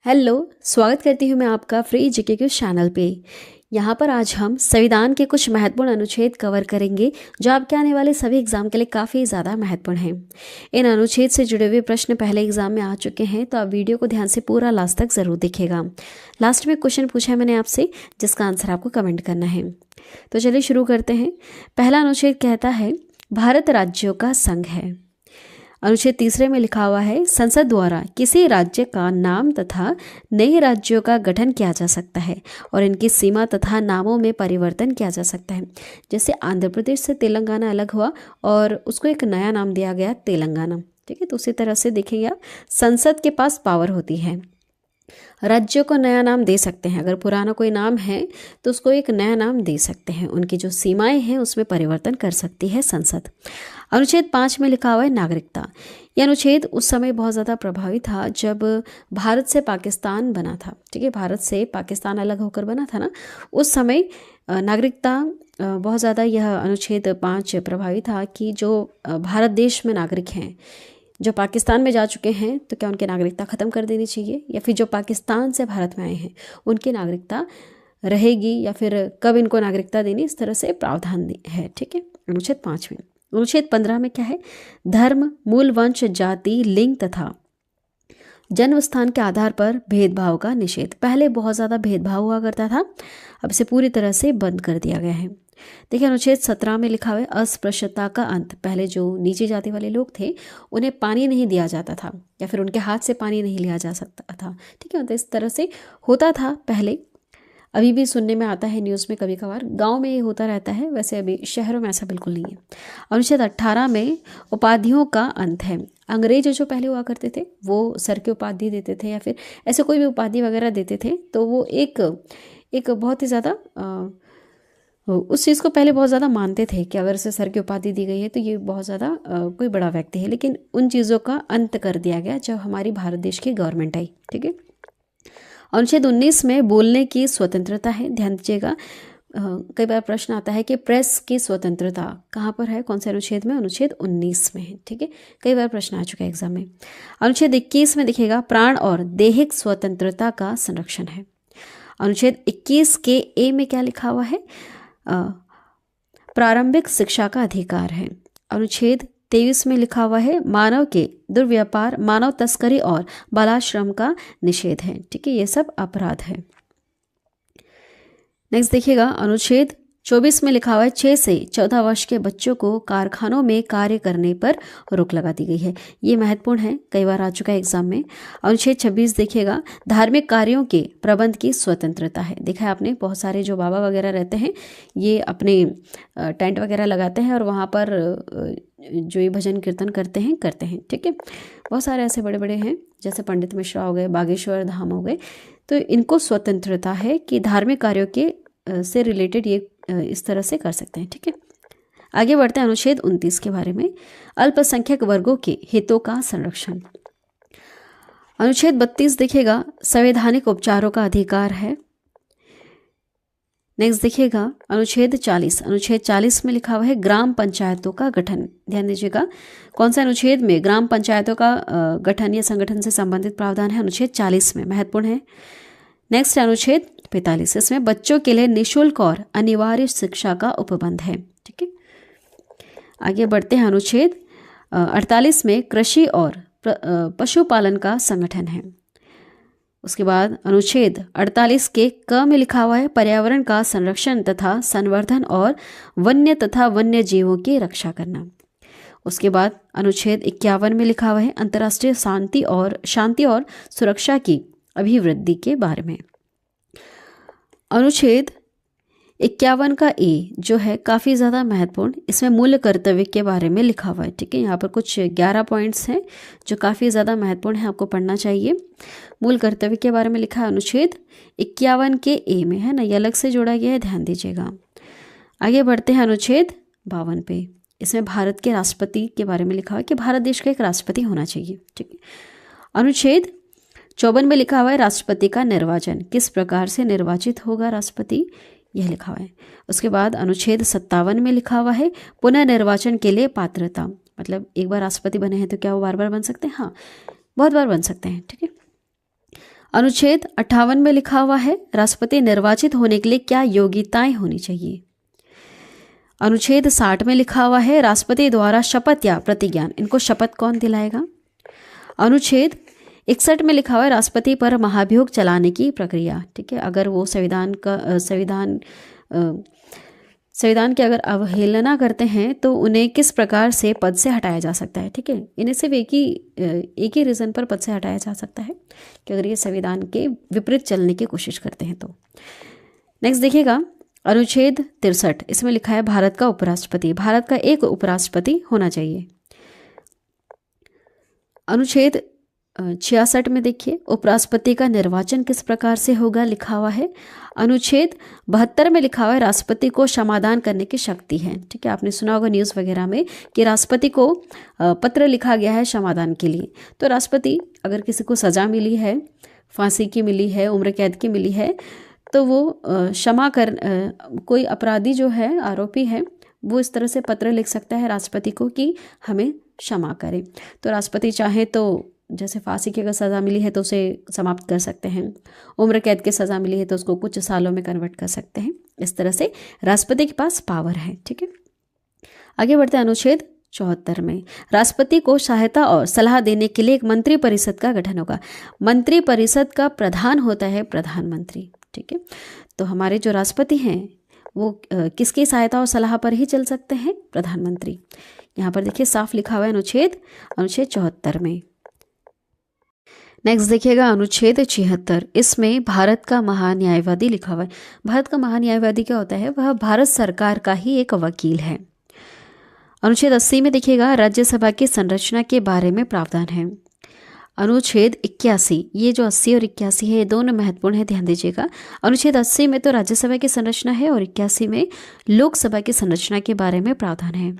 Hello. स्वागत करती हूँ मैं आपका फ्री जीके क्यूज चैनल पे। यहाँ पर आज हम संविधान के कुछ महत्वपूर्ण अनुच्छेद कवर करेंगे जो आपके आने वाले सभी एग्जाम के लिए काफ़ी ज़्यादा महत्वपूर्ण हैं। इन अनुच्छेद से जुड़े हुए प्रश्न पहले एग्जाम में आ चुके हैं, तो आप वीडियो को ध्यान से पूरा लास्ट तक ज़रूर देखिएगा। लास्ट में क्वेश्चन पूछा है मैंने आपसे, जिसका आंसर आपको कमेंट करना है। तो चलिए शुरू करते हैं। पहला अनुच्छेद कहता है भारत राज्यों का संघ है। अनुच्छेद तीसरे में लिखा हुआ है संसद द्वारा किसी राज्य का नाम तथा नए राज्यों का गठन किया जा सकता है और इनकी सीमा तथा नामों में परिवर्तन किया जा सकता है। जैसे आंध्र प्रदेश से तेलंगाना अलग हुआ और उसको एक नया नाम दिया गया तेलंगाना। ठीक है, तो उसी तरह से देखेंगे आप, संसद के पास पावर होती है, राज्यों को नया नाम दे सकते हैं। अगर पुराना कोई नाम है तो उसको एक नया नाम दे सकते हैं। उनकी जो सीमाएं हैं उसमें परिवर्तन कर सकती है संसद। अनुच्छेद 5 में लिखा हुआ है नागरिकता। यह अनुच्छेद उस समय बहुत ज़्यादा प्रभावी था जब भारत से पाकिस्तान बना था। ठीक है, भारत से पाकिस्तान अलग होकर बना था ना, उस समय नागरिकता बहुत ज़्यादा, यह अनुच्छेद 5 प्रभावी था कि जो भारत देश में नागरिक हैं, जो पाकिस्तान में जा चुके हैं, तो क्या उनकी नागरिकता ख़त्म कर देनी चाहिए, या फिर जो पाकिस्तान से भारत में आए हैं उनकी नागरिकता रहेगी, या फिर कब इनको नागरिकता देनी, इस तरह से प्रावधान है। ठीक है, अनुच्छेद 5 में। अनुच्छेद 15 में क्या है, धर्म, मूल वंश, जाति, लिंग तथा जन्म स्थान के आधार पर भेदभाव का निषेध। पहले बहुत ज़्यादा भेदभाव हुआ करता था, अब इसे पूरी तरह से बंद कर दिया गया है। देखिए अनुच्छेद 17 में लिखा हुआ है अस्पृश्यता का अंत। पहले जो नीची जाति वाले लोग थे उन्हें पानी नहीं दिया जाता था, या फिर उनके हाथ से पानी नहीं लिया जा सकता था। ठीक है, तो इस तरह से होता था पहले। अभी भी सुनने में आता है न्यूज़ में, कभी कभार गांव में ये होता रहता है, वैसे अभी शहरों में ऐसा बिल्कुल नहीं है। अनुच्छेद 18 में उपाधियों का अंत है। अंग्रेज जो पहले हुआ करते थे वो सर की उपाधि देते थे, या फिर ऐसे कोई भी उपाधि वगैरह देते थे, तो वो एक बहुत ही ज़्यादा उस चीज़ को पहले बहुत ज़्यादा मानते थे कि अगर इसे सर की उपाधि दी गई है तो ये बहुत ज़्यादा कोई बड़ा व्यक्ति है। लेकिन उन चीज़ों का अंत कर दिया गया जब हमारी भारत देश की गवर्नमेंट आई। ठीक है, अनुच्छेद 19 में बोलने की स्वतंत्रता है। ध्यान दीजिएगा, कई बार प्रश्न आता है कि प्रेस की स्वतंत्रता कहाँ पर है, कौन से अनुच्छेद में, अनुच्छेद 19 में है। ठीक है, कई बार प्रश्न आ चुका है एग्जाम में। अनुच्छेद 21 में दिखेगा प्राण और दैहिक स्वतंत्रता का संरक्षण है। अनुच्छेद 21 के ए में क्या लिखा हुआ है, प्रारंभिक शिक्षा का अधिकार है। अनुच्छेद 23 में लिखा हुआ है मानव के दुर्व्यापार, मानव तस्करी और बालाश्रम का निषेध है। ठीक है, ये सब अपराध है। नेक्स्ट देखिएगा, अनुच्छेद 24 में लिखा हुआ है 6 से 14 वर्ष के बच्चों को कारखानों में कार्य करने पर रोक लगा दी गई है। ये महत्वपूर्ण है, कई बार आ चुका है एग्जाम में। अनुच्छेद 26 देखिएगा, धार्मिक कार्यों के प्रबंध की स्वतंत्रता है। देखा है आपने, बहुत सारे जो बाबा वगैरह रहते हैं ये अपने टेंट वगैरह लगाते हैं और वहाँ पर जो ये भजन कीर्तन करते हैं। ठीक है, बहुत सारे ऐसे बड़े बड़े हैं, जैसे पंडित मिश्रा हो गए, बागेश्वर धाम हो गए, तो इनको स्वतंत्रता है कि धार्मिक कार्यों के से रिलेटेड ये इस तरह से कर सकते हैं। ठीक है, आगे बढ़ते हैं अनुच्छेद 29 के बारे में, अल्पसंख्यक वर्गों के हितों का संरक्षण। अनुच्छेद 32 देखिएगा, संवैधानिक उपचारों का अधिकार है। नेक्स्ट देखिएगा अनुच्छेद 40। अनुच्छेद 40 में लिखा हुआ है ग्राम पंचायतों का गठन। ध्यान दीजिएगा, कौन सा अनुच्छेद में ग्राम पंचायतों का गठन या संगठन से संबंधित प्रावधान है, अनुच्छेद 40 में, महत्वपूर्ण है। नेक्स्ट अनुच्छेद 45, इसमें बच्चों के लिए निःशुल्क और अनिवार्य शिक्षा का उपबंध है। ठीक है, आगे बढ़ते हैं, अनुच्छेद 48 में कृषि और पशुपालन का संगठन है। उसके बाद अनुच्छेद 48 के क में लिखा हुआ है पर्यावरण का संरक्षण तथा संवर्धन और वन्य तथा वन्य जीवों की रक्षा करना। उसके बाद अनुच्छेद 51 में लिखा हुआ है अंतर्राष्ट्रीय शांति और सुरक्षा की अभिवृद्धि के बारे में। अनुच्छेद 51 का ए जो है काफ़ी ज़्यादा महत्वपूर्ण, इसमें मूल कर्तव्य के बारे में लिखा हुआ है। ठीक है, यहाँ पर कुछ 11 पॉइंट्स हैं जो काफ़ी ज़्यादा महत्वपूर्ण है, आपको पढ़ना चाहिए। मूल कर्तव्य के बारे में लिखा है अनुच्छेद 51 के ए में, है ना, ये अलग से जोड़ा गया है, ध्यान दीजिएगा। आगे बढ़ते हैं अनुच्छेद 52 पे, इसमें भारत के राष्ट्रपति के बारे में लिखा हुआ है कि भारत देश का एक राष्ट्रपति होना चाहिए। ठीक है, अनुच्छेद 54 में लिखा हुआ है राष्ट्रपति का निर्वाचन, किस प्रकार से निर्वाचित होगा राष्ट्रपति, यह लिखा हुआ है। उसके बाद अनुच्छेद 57 में लिखा हुआ है पुनः निर्वाचन के लिए पात्रता, मतलब एक बार राष्ट्रपति बने हैं तो क्या वो बार बार बन सकते हैं, हाँ बहुत बार बन सकते हैं। ठीक है, अनुच्छेद 58 में लिखा हुआ है राष्ट्रपति निर्वाचित होने के लिए क्या योग्यताएं होनी चाहिए। अनुच्छेद 60 में लिखा हुआ है राष्ट्रपति द्वारा शपथ या प्रतिज्ञान, इनको शपथ कौन दिलाएगा। अनुच्छेद 61 में लिखा हुआ है राष्ट्रपति पर महाभियोग चलाने की प्रक्रिया, ठीक है, अगर वो संविधान की अगर अवहेलना करते हैं तो उन्हें किस प्रकार से पद से हटाया जा सकता है। ठीक है, इन्हें सिर्फ एक ही रीज़न पर पद से हटाया जा सकता है कि अगर ये संविधान के विपरीत चलने की कोशिश करते हैं तो। नेक्स्ट देखिएगा अनुच्छेद 63, इसमें लिखा है भारत का उपराष्ट्रपति, भारत का एक उपराष्ट्रपति होना चाहिए। अनुच्छेद 66 में देखिए उपराष्ट्रपति का निर्वाचन किस प्रकार से होगा, लिखा हुआ है। अनुच्छेद 72 में लिखा हुआ है राष्ट्रपति को क्षमादान करने की शक्ति है। ठीक है, आपने सुना होगा न्यूज़ वगैरह में कि राष्ट्रपति को पत्र लिखा गया है क्षमादान के लिए। तो राष्ट्रपति अगर किसी को सज़ा मिली है, फांसी की मिली है, उम्र कैद की मिली है, तो वो कोई अपराधी जो है, आरोपी है, वो इस तरह से पत्र लिख सकता है राष्ट्रपति को कि हमें क्षमा करें। तो राष्ट्रपति चाहे तो जैसे फांसी की अगर सज़ा मिली है तो उसे समाप्त कर सकते हैं, उम्र कैद की सज़ा मिली है तो उसको कुछ सालों में कन्वर्ट कर सकते हैं। इस तरह से राष्ट्रपति के पास पावर है। ठीक है, आगे बढ़ते हैं अनुच्छेद 74 में राष्ट्रपति को सहायता और सलाह देने के लिए एक मंत्री परिषद का गठन होगा। मंत्री परिषद का प्रधान होता है प्रधानमंत्री। ठीक है, तो हमारे जो राष्ट्रपति हैं वो किसकी सहायता और सलाह पर ही चल सकते हैं, प्रधानमंत्री। यहाँ पर देखिए साफ लिखा हुआ है अनुच्छेद 74 में। नेक्स्ट देखिएगा अनुच्छेद 76, इसमें भारत का महान्यायवादी लिखा हुआ है। भारत का महान्यायवादी क्या होता है, वह भारत सरकार का ही एक वकील है। अनुच्छेद 80 में देखिएगा राज्यसभा की संरचना के बारे में प्रावधान है। अनुच्छेद 81, ये जो 80 और 81 है ये दोनों महत्वपूर्ण है, ध्यान दीजिएगा। अनुच्छेद 80 में तो राज्यसभा की संरचना है और 81 में लोकसभा की संरचना के बारे में प्रावधान है।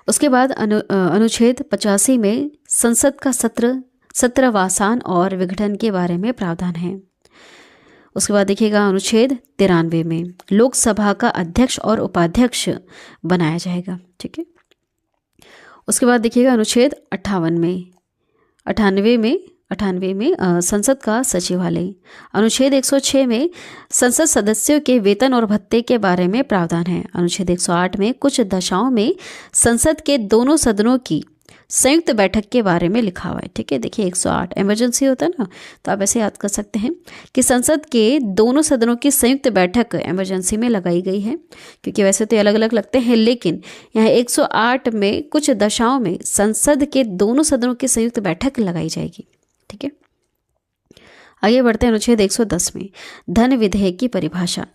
उसके बाद अनुच्छेद 85 में संसद का सत्रवासान और विघटन के बारे में प्रावधान है। उसके बाद देखिएगा अनुच्छेद 93 में लोकसभा का अध्यक्ष और उपाध्यक्ष बनाया जाएगा। ठीक है, उसके बाद देखिएगा अनुच्छेद 98 में संसद का सचिवालय। अनुच्छेद 106 में संसद सदस्यों के वेतन और भत्ते के बारे में प्रावधान है। अनुच्छेद 108 में कुछ दशाओं में संसद के दोनों सदनों की संयुक्त बैठक के बारे में लिखा हुआ है। ठीक है, देखिए 108 इमरजेंसी होता है ना, तो आप ऐसे याद कर सकते हैं कि संसद के दोनों सदनों की संयुक्त बैठक इमरजेंसी में लगाई गई है, क्योंकि वैसे तो अलग अलग लगते हैं, लेकिन यहाँ 108 में कुछ दशाओं में संसद के दोनों सदनों की संयुक्त बैठक लगाई जाएगी। ठीक है, आगे बढ़ते हैं अनुच्छेद 110 में धन विधेयक की परिभाषा।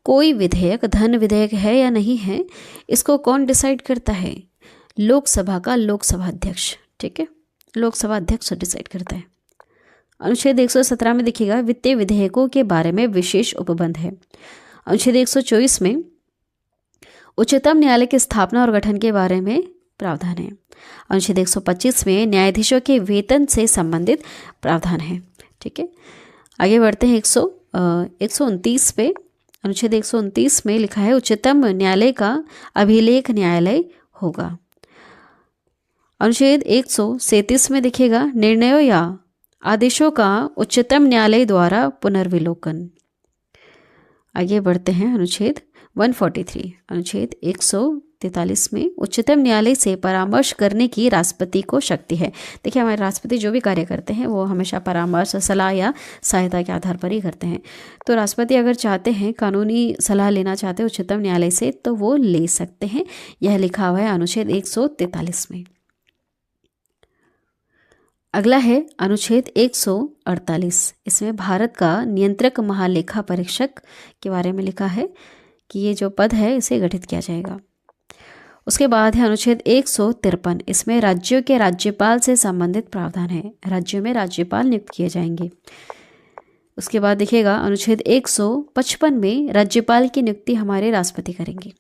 कोई विधेयक धन विधेयक है या नहीं है, इसको कौन डिसाइड करता है, लोकसभा का लोकसभा अध्यक्ष। ठीक है, लोकसभा अध्यक्ष डिसाइड करता है। अनुच्छेद 117 में देखिएगा वित्तीय विधेयकों के बारे में विशेष उपबंध है। अनुच्छेद 124 में उच्चतम न्यायालय की स्थापना और गठन के बारे में प्रावधान है। अनुच्छेद 125 में न्यायाधीशों के वेतन से संबंधित प्रावधान है। ठीक है, आगे बढ़ते हैं 129 पे। अनुच्छेद 129 में लिखा है उच्चतम न्यायालय का अभिलेख न्यायालय होगा। अनुच्छेद 137 में देखिएगा निर्णयों या आदेशों का उच्चतम न्यायालय द्वारा पुनर्विलोकन। आगे बढ़ते हैं अनुच्छेद 143। अनुच्छेद 143 में उच्चतम न्यायालय से परामर्श करने की राष्ट्रपति को शक्ति है। देखिए हमारे राष्ट्रपति जो भी कार्य करते हैं वो हमेशा परामर्श, सलाह या सहायता के आधार पर ही करते हैं। तो राष्ट्रपति अगर चाहते हैं, कानूनी सलाह लेना चाहते हैं उच्चतम न्यायालय से, तो वो ले सकते हैं। यह लिखा हुआ है अनुच्छेद 143 में। अगला है अनुच्छेद 148। इसमें भारत का नियंत्रक महालेखा परीक्षक के बारे में लिखा है कि ये जो पद है इसे गठित किया जाएगा। उसके बाद है अनुच्छेद 153। इसमें राज्यों के राज्यपाल से संबंधित प्रावधान है। राज्यों में राज्यपाल नियुक्त किए जाएंगे। उसके बाद देखिएगा अनुच्छेद 155 में राज्यपाल की नियुक्ति हमारे राष्ट्रपति करेंगे।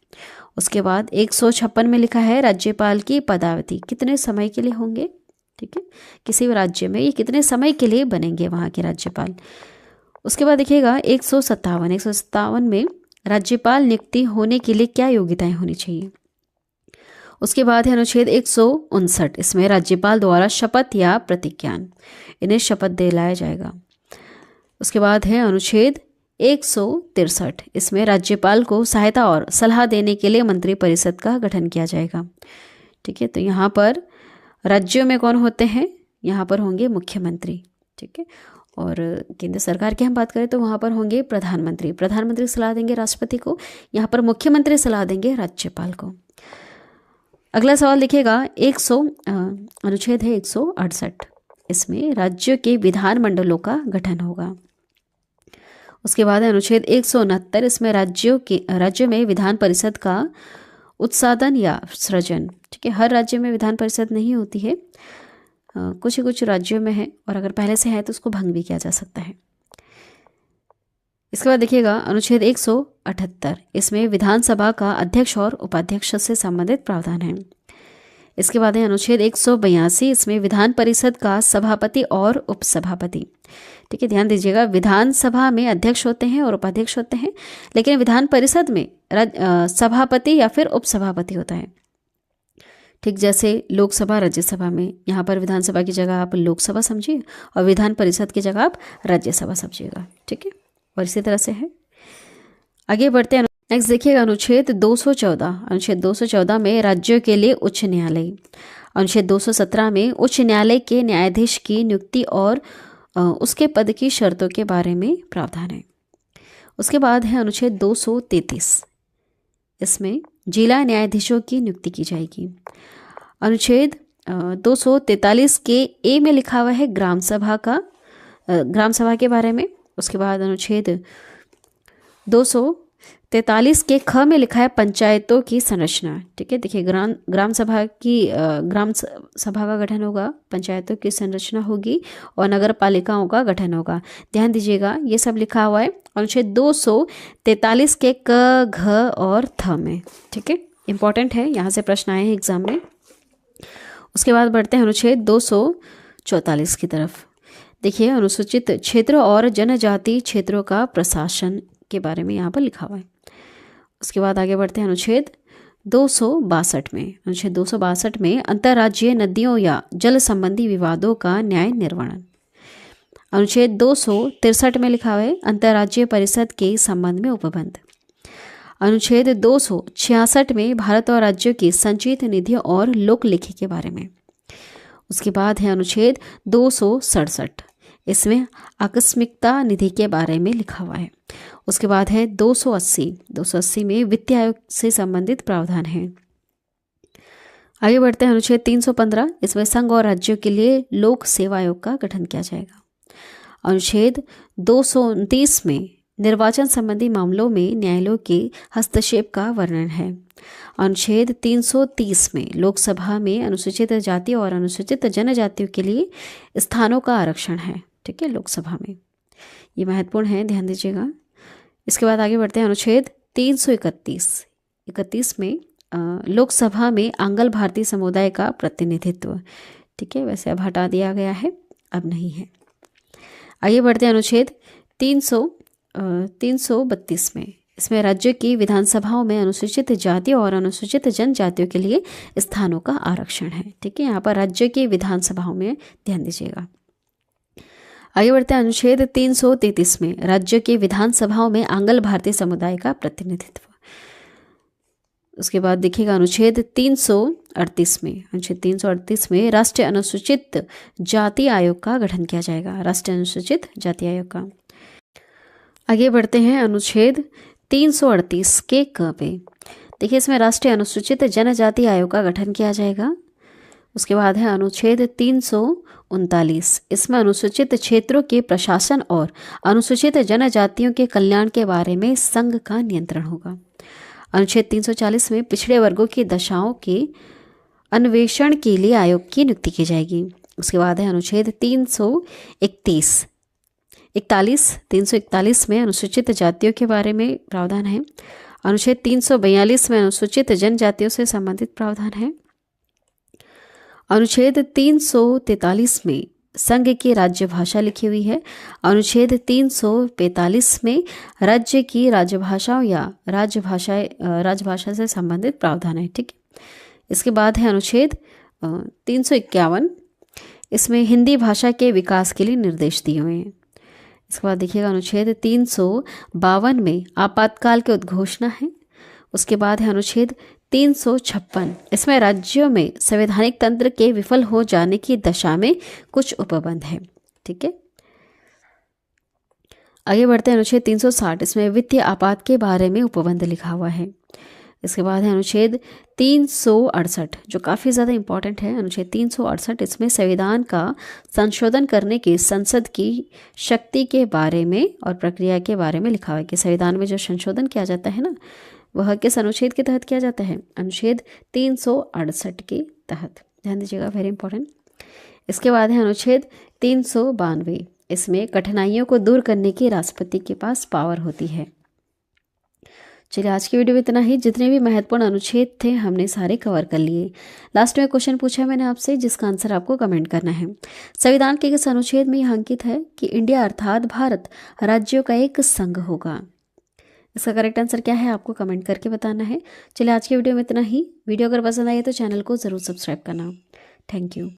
उसके बाद 156 में लिखा है राज्यपाल की पदावधि कितने समय के लिए होंगे। ठीक है, किसी भी राज्य में ये कितने समय के लिए बनेंगे वहाँ के राज्यपाल। उसके बाद देखिएगा 157 में राज्यपाल नियुक्ति होने के लिए क्या योग्यताएं होनी चाहिए। उसके बाद है अनुच्छेद 159। इसमें राज्यपाल द्वारा शपथ या प्रतिज्ञान, इन्हें शपथ दिलाया जाएगा। उसके बाद है अनुच्छेद 163, इसमें राज्यपाल को सहायता और सलाह देने के लिए मंत्रिपरिषद का गठन किया जाएगा। ठीक है, तो यहाँ पर राज्यों में कौन होते हैं, यहाँ पर होंगे मुख्यमंत्री। ठीक है, और केंद्र सरकार की हम बात करें तो वहाँ पर होंगे प्रधानमंत्री। प्रधानमंत्री सलाह देंगे राष्ट्रपति को, यहाँ पर मुख्यमंत्री सलाह देंगे राज्यपाल को। अगला सवाल देखिएगा, अनुच्छेद है 168, इसमें राज्यों के विधानमंडलों का गठन होगा। उसके बाद है अनुच्छेद 169, इसमें राज्यों में विधान परिषद का उत्साधन या सृजन। ठीक है, हर राज्य में विधान परिषद नहीं होती है, कुछ ही कुछ राज्यों में है, और अगर पहले से है तो उसको भंग भी किया जा सकता है। इसके बाद देखिएगा अनुच्छेद 178, इसमें विधानसभा का अध्यक्ष और उपाध्यक्ष से संबंधित प्रावधान है। इसके बाद है अनुच्छेद 182, इसमें विधान परिषद का सभापति और उपसभापति। ठीक है, ध्यान दीजिएगा, विधानसभा में अध्यक्ष होते हैं और उपाध्यक्ष होते हैं, लेकिन विधान परिषद में सभापति या फिर उपसभापति होता है। ठीक जैसे लोकसभा राज्यसभा में, यहाँ पर विधानसभा की जगह आप लोकसभा समझिए और विधान परिषद की जगह आप राज्यसभा समझिएगा। ठीक है, और इसी तरह से है। आगे बढ़ते हैं, नेक्स्ट देखिएगा अनुच्छेद 214। अनुच्छेद 214 में राज्यों के लिए उच्च न्यायालय। अनुच्छेद 217 में उच्च न्यायालय के न्यायाधीश की नियुक्ति और उसके पद की शर्तों के बारे में प्रावधान है। उसके बाद है अनुच्छेद 233, इसमें जिला न्यायाधीशों की नियुक्ति की जाएगी। अनुच्छेद 243 के ए में लिखा हुआ है ग्राम सभा के बारे में। उसके बाद अनुच्छेद 243 के ख में लिखा है पंचायतों की संरचना। ठीक है, देखिए ग्राम सभा का गठन होगा, पंचायतों की संरचना होगी और नगर पालिकाओं का गठन होगा। ध्यान दीजिएगा, ये सब लिखा हुआ है अनुच्छेद 243 के क, घ और थ में। ठीक है, इंपॉर्टेंट है, यहाँ से प्रश्न आए हैं एग्जाम में। उसके बाद बढ़ते हैं अनुच्छेद 244 की तरफ। देखिए, अनुसूचित क्षेत्र और जनजाति क्षेत्रों का प्रशासन के बारे में यहाँ पर लिखा हुआ है। उसके बाद आगे बढ़ते हैं अनुच्छेद 262 में। अनुच्छेद 262 में अंतर्राज्यीय नदियों या जल संबंधी विवादों का न्याय निर्वहन। अनुच्छेद 263 में लिखा हुआ है अंतर्राज्यीय परिषद के संबंध में उपबंध। अनुच्छेद 266 में भारत और राज्यों की संचित निधियों और लोक लेखी के बारे में। उसके बाद है अनुच्छेद 267, इसमें आकस्मिकता निधि के बारे में लिखा हुआ है। उसके बाद है 280 में वित्त आयोग से संबंधित प्रावधान है। आगे बढ़ते हैं अनुच्छेद 315, इसमें संघ और राज्यों के लिए लोक सेवा आयोग का गठन किया जाएगा। अनुच्छेद 229 में निर्वाचन संबंधी मामलों में न्यायालयों के हस्तक्षेप का वर्णन है। अनुच्छेद 330 में लोकसभा में अनुसूचित जाति और अनुसूचित जनजातियों के लिए स्थानों का आरक्षण है। ठीक है, लोकसभा में, ये महत्वपूर्ण है, ध्यान दीजिएगा। इसके बाद आगे बढ़ते हैं अनुच्छेद 331 में लोकसभा में आंग्ल भारतीय समुदाय का प्रतिनिधित्व। ठीक है, वैसे अब हटा दिया गया है, अब नहीं है। आगे बढ़ते हैं अनुच्छेद 332 में, इसमें राज्यों की विधानसभाओं में अनुसूचित जाति और अनुसूचित जनजातियों के लिए स्थानों का आरक्षण है। ठीक है, यहाँ पर राज्यों की विधानसभाओं में ध्यान दीजिएगा। आगे बढ़ते हैं अनुच्छेद 333 में राज्यों की विधानसभाओं में आंग्ल भारतीय समुदाय का प्रतिनिधित्व। उसके बाद देखिएगा अनुच्छेद 338 में राष्ट्रीय अनुसूचित जाति आयोग का गठन किया जाएगा। राष्ट्रीय अनुसूचित जाति आयोग का। आगे बढ़ते हैं अनुच्छेद 338 के क पे। देखिए, इसमें राष्ट्रीय अनुसूचित जनजाति आयोग का गठन किया जाएगा। उसके बाद है अनुच्छेद 339, इसमें अनुसूचित क्षेत्रों के प्रशासन और अनुसूचित जनजातियों के कल्याण के बारे में संघ का नियंत्रण होगा। अनुच्छेद 340 में पिछड़े वर्गों की दशाओं के अन्वेषण के लिए आयोग की नियुक्ति की जाएगी। उसके बाद है अनुच्छेद 341 में अनुसूचित जातियों के बारे में प्रावधान है। अनुच्छेद 342 में अनुसूचित जनजातियों से संबंधित प्रावधान है। अनुच्छेद 343 में संघ की राज्य भाषा लिखी हुई है। अनुच्छेद 345 में राज्य की राजभाषाओं या राजभाषा से संबंधित प्रावधान है। ठीक है, इसके बाद है अनुच्छेद 351, इसमें हिंदी भाषा के विकास के लिए निर्देश दिए हुए हैं। इसके बाद देखिएगा अनुच्छेद 352 में आपातकाल की उद्घोषणा है। उसके बाद है अनुच्छेद 356, इसमें राज्यों में संवैधानिक तंत्र के विफल हो जाने की दशा में कुछ उपबंध है। ठीक है, आगे बढ़ते हैं अनुच्छेद 360, इसमें वित्तीय आपात के बारे में उपबंध लिखा हुआ है। इसके बाद है अनुच्छेद 368 जो काफ़ी ज़्यादा इंपॉर्टेंट है। अनुच्छेद 368 इसमें संविधान का संशोधन करने की संसद की शक्ति के बारे में और प्रक्रिया के बारे में लिखा हुआ है कि संविधान में जो संशोधन किया जाता है ना, वह किस अनुच्छेद के तहत किया जाता है? अनुच्छेद 368 के तहत। ध्यान दीजिएगा, वेरी इंपॉर्टेंट। इसके बाद है अनुच्छेद 392, इसमें कठिनाइयों को दूर करने की राष्ट्रपति के पास पावर होती है। चलिए आज की वीडियो में इतना ही। जितने भी महत्वपूर्ण अनुच्छेद थे हमने सारे कवर कर लिए। लास्ट में क्वेश्चन पूछा मैंने आपसे, जिसका आंसर आपको कमेंट करना है। संविधान के किस अनुच्छेद में यह अंकित है कि इंडिया अर्थात भारत राज्यों का एक संघ होगा? इसका करेक्ट आंसर क्या है आपको कमेंट करके बताना है। चलिए आज की वीडियो में इतना ही। वीडियो अगर पसंद आई तो चैनल को ज़रूर सब्सक्राइब करना। Thank you.